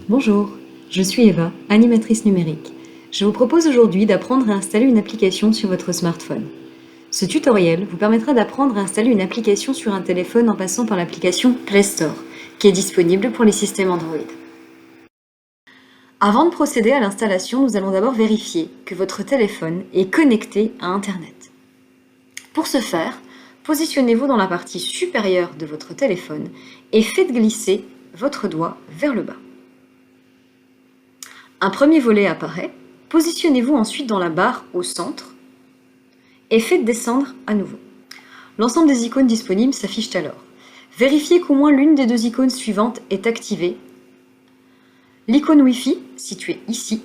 Bonjour, je suis Eva, animatrice numérique. Je vous propose aujourd'hui d'apprendre à installer une application sur votre smartphone. Ce tutoriel vous permettra d'apprendre à installer une application sur un téléphone en passant par l'application Play Store, qui est disponible pour les systèmes Android. Avant de procéder à l'installation, nous allons d'abord vérifier que votre téléphone est connecté à Internet. Pour ce faire, positionnez-vous dans la partie supérieure de votre téléphone et faites glisser votre doigt vers le bas. Un premier volet apparaît, positionnez-vous ensuite dans la barre au centre et faites descendre à nouveau. L'ensemble des icônes disponibles s'affichent alors. Vérifiez qu'au moins l'une des deux icônes suivantes est activée. L'icône Wi-Fi, située ici,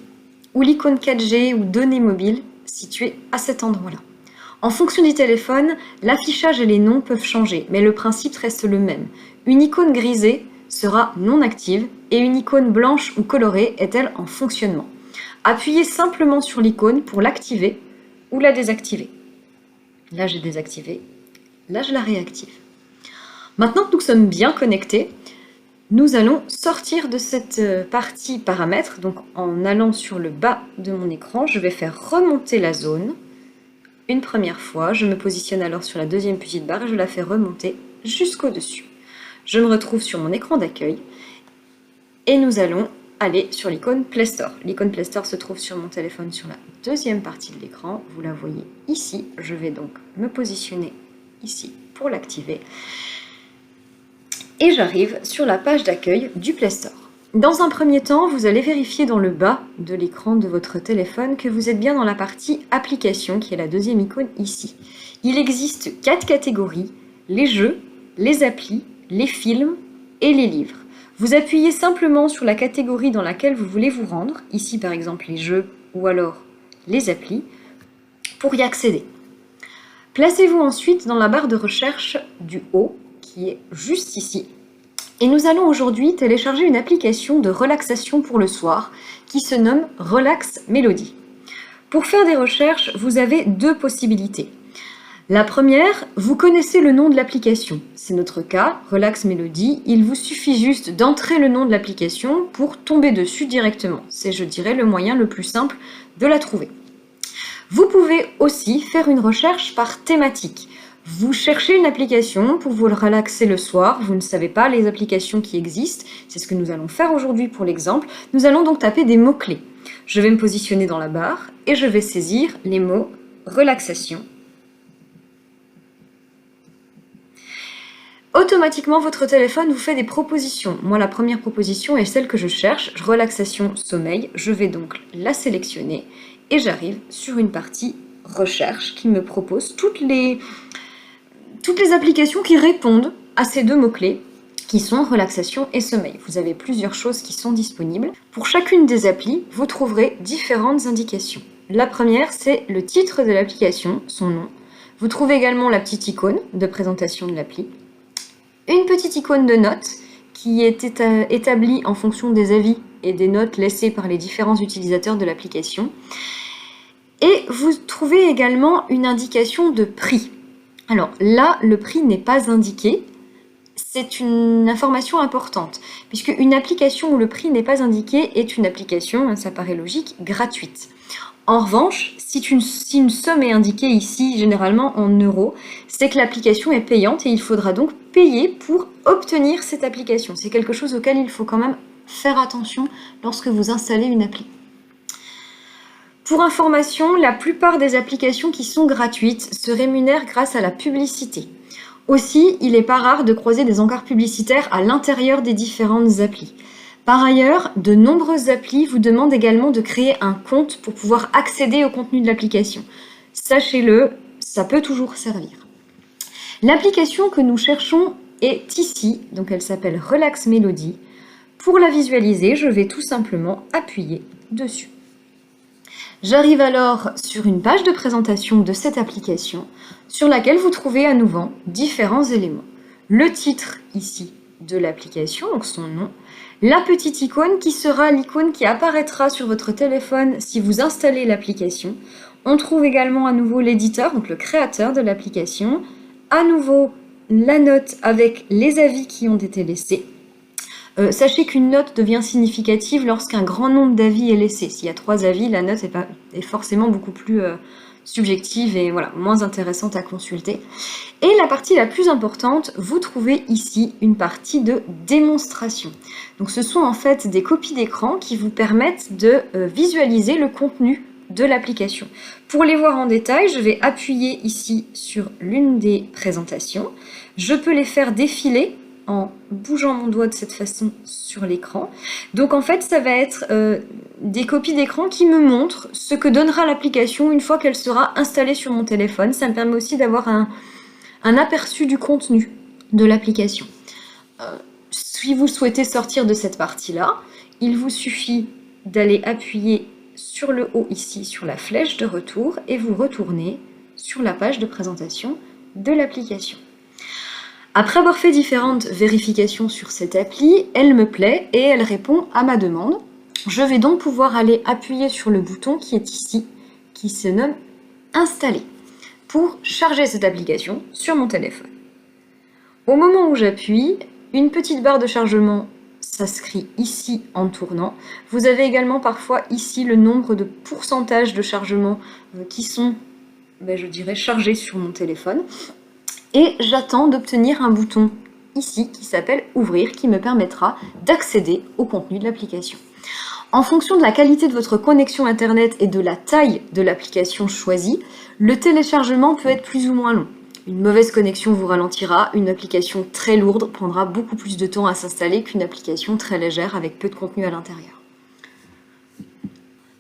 ou l'icône 4G ou données mobiles, située à cet endroit-là. En fonction du téléphone, l'affichage et les noms peuvent changer, mais le principe reste le même. Une icône grisée sera non active et une icône blanche ou colorée est elle en fonctionnement. Appuyez simplement sur l'icône pour l'activer ou la désactiver. Là, j'ai désactivé. Là, je la réactive. Maintenant que nous sommes bien connectés, nous allons sortir de cette partie paramètres. Donc, en allant sur le bas de mon écran, je vais faire remonter la zone. Une première fois, je me positionne alors sur la deuxième petite barre et je la fais remonter jusqu'au-dessus. Je me retrouve sur mon écran d'accueil et nous allons aller sur l'icône Play Store. L'icône Play Store se trouve sur mon téléphone sur la deuxième partie de l'écran. Vous la voyez ici. Je vais donc me positionner ici pour l'activer. Et j'arrive sur la page d'accueil du Play Store. Dans un premier temps, vous allez vérifier dans le bas de l'écran de votre téléphone que vous êtes bien dans la partie application, qui est la deuxième icône ici. Il existe 4 catégories, les jeux, les applis, les films et les livres. Vous appuyez simplement sur la catégorie dans laquelle vous voulez vous rendre, ici par exemple les jeux ou alors les applis, pour y accéder. Placez-vous ensuite dans la barre de recherche du haut, qui est juste ici. Et nous allons aujourd'hui télécharger une application de relaxation pour le soir qui se nomme Relax Melody. Pour faire des recherches, vous avez 2 possibilités. La première, vous connaissez le nom de l'application. C'est notre cas, Relax Melody. Il vous suffit juste d'entrer le nom de l'application pour tomber dessus directement. C'est, je dirais, le moyen le plus simple de la trouver. Vous pouvez aussi faire une recherche par thématique. Vous cherchez une application pour vous relaxer le soir, vous ne savez pas les applications qui existent, c'est ce que nous allons faire aujourd'hui pour l'exemple. Nous allons donc taper des mots-clés. Je vais me positionner dans la barre et je vais saisir les mots relaxation. Automatiquement, votre téléphone vous fait des propositions. Moi, la première proposition est celle que je cherche, relaxation sommeil. Je vais donc la sélectionner et j'arrive sur une partie recherche qui me propose toutes les applications qui répondent à ces 2 mots-clés qui sont relaxation et sommeil. Vous avez plusieurs choses qui sont disponibles. Pour chacune des applis, vous trouverez différentes indications. La première, c'est le titre de l'application, son nom. Vous trouvez également la petite icône de présentation de l'appli. Une petite icône de notes qui est établie en fonction des avis et des notes laissées par les différents utilisateurs de l'application. Et vous trouvez également une indication de prix. Alors là, le prix n'est pas indiqué. C'est une information importante, puisque une application où le prix n'est pas indiqué est une application, ça paraît logique, gratuite. En revanche, si une somme est indiquée ici, généralement en euros, c'est que l'application est payante et il faudra donc payer pour obtenir cette application. C'est quelque chose auquel il faut quand même faire attention lorsque vous installez une appli. Pour information, la plupart des applications qui sont gratuites se rémunèrent grâce à la publicité. Aussi, il n'est pas rare de croiser des encarts publicitaires à l'intérieur des différentes applis. Par ailleurs, de nombreuses applis vous demandent également de créer un compte pour pouvoir accéder au contenu de l'application. Sachez-le, ça peut toujours servir. L'application que nous cherchons est ici, donc elle s'appelle Relax Melody. Pour la visualiser, je vais tout simplement appuyer dessus. J'arrive alors sur une page de présentation de cette application sur laquelle vous trouvez à nouveau différents éléments. Le titre ici de l'application, donc son nom, la petite icône qui sera l'icône qui apparaîtra sur votre téléphone si vous installez l'application. On trouve également à nouveau l'éditeur, donc le créateur de l'application, à nouveau la note avec les avis qui ont été laissés, Sachez qu'une note devient significative lorsqu'un grand nombre d'avis est laissé. S'il y a 3 avis, la note est forcément beaucoup plus subjective et voilà, moins intéressante à consulter. Et la partie la plus importante, vous trouvez ici une partie de démonstration. Donc ce sont en fait des copies d'écran qui vous permettent de visualiser le contenu de l'application. Pour les voir en détail, je vais appuyer ici sur l'une des présentations. Je peux les faire défiler en bougeant mon doigt de cette façon sur l'écran. Donc en fait, ça va être des copies d'écran qui me montrent ce que donnera l'application une fois qu'elle sera installée sur mon téléphone. Ça me permet aussi d'avoir un aperçu du contenu de l'application. Si vous souhaitez sortir de cette partie-là, il vous suffit d'aller appuyer sur le haut ici, sur la flèche de retour, et vous retournez sur la page de présentation de l'application. Après avoir fait différentes vérifications sur cette appli, elle me plaît et elle répond à ma demande. Je vais donc pouvoir aller appuyer sur le bouton qui est ici, qui se nomme « Installer » pour charger cette application sur mon téléphone. Au moment où j'appuie, une petite barre de chargement s'inscrit ici en tournant. Vous avez également parfois ici le nombre de pourcentages de chargement qui sont, je dirais, chargés sur mon téléphone. Et j'attends d'obtenir un bouton ici qui s'appelle « Ouvrir » qui me permettra d'accéder au contenu de l'application. En fonction de la qualité de votre connexion Internet et de la taille de l'application choisie, le téléchargement peut être plus ou moins long. Une mauvaise connexion vous ralentira, une application très lourde prendra beaucoup plus de temps à s'installer qu'une application très légère avec peu de contenu à l'intérieur.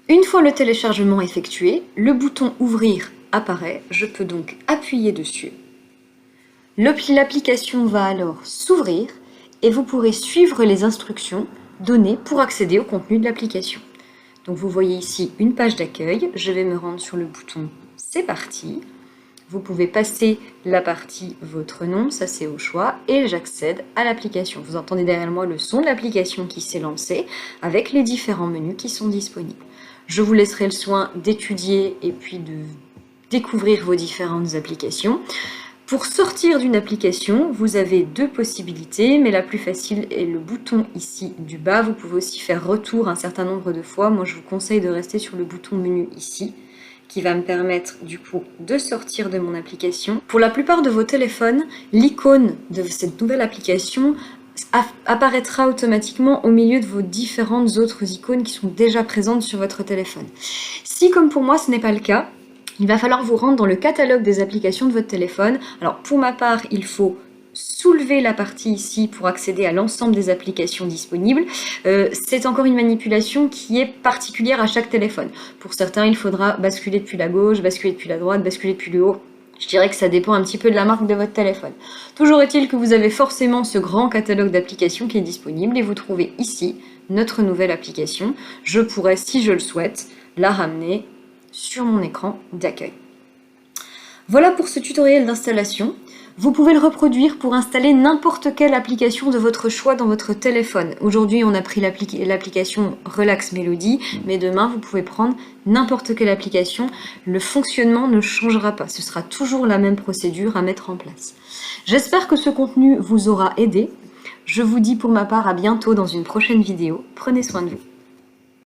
Une fois le téléchargement effectué, le bouton « Ouvrir » apparaît, je peux donc appuyer dessus. L'application va alors s'ouvrir et vous pourrez suivre les instructions données pour accéder au contenu de l'application. Donc vous voyez ici une page d'accueil, je vais me rendre sur le bouton « C'est parti ». Vous pouvez passer la partie « Votre nom », ça c'est au choix, et j'accède à l'application. Vous entendez derrière moi le son de l'application qui s'est lancé avec les différents menus qui sont disponibles. Je vous laisserai le soin d'étudier et puis de découvrir vos différentes applications. Pour sortir d'une application, vous avez 2 possibilités, mais la plus facile est le bouton ici du bas. Vous pouvez aussi faire retour un certain nombre de fois. Moi, je vous conseille de rester sur le bouton menu ici, qui va me permettre du coup de sortir de mon application. Pour la plupart de vos téléphones, l'icône de cette nouvelle application apparaîtra automatiquement au milieu de vos différentes autres icônes qui sont déjà présentes sur votre téléphone. Si, comme pour moi, ce n'est pas le cas, il va falloir vous rendre dans le catalogue des applications de votre téléphone. Alors pour ma part, il faut soulever la partie ici pour accéder à l'ensemble des applications disponibles. C'est encore une manipulation qui est particulière à chaque téléphone. Pour certains, il faudra basculer depuis la gauche, basculer depuis la droite, basculer depuis le haut. Je dirais que ça dépend un petit peu de la marque de votre téléphone. Toujours est-il que vous avez forcément ce grand catalogue d'applications qui est disponible et vous trouvez ici notre nouvelle application. Je pourrais, si je le souhaite, la ramener sur mon écran d'accueil. Voilà pour ce tutoriel d'installation. Vous pouvez le reproduire pour installer n'importe quelle application de votre choix dans votre téléphone. Aujourd'hui, on a pris l'application Relax Melody, mais demain, vous pouvez prendre n'importe quelle application. Le fonctionnement ne changera pas. Ce sera toujours la même procédure à mettre en place. J'espère que ce contenu vous aura aidé. Je vous dis pour ma part à bientôt dans une prochaine vidéo. Prenez soin de vous.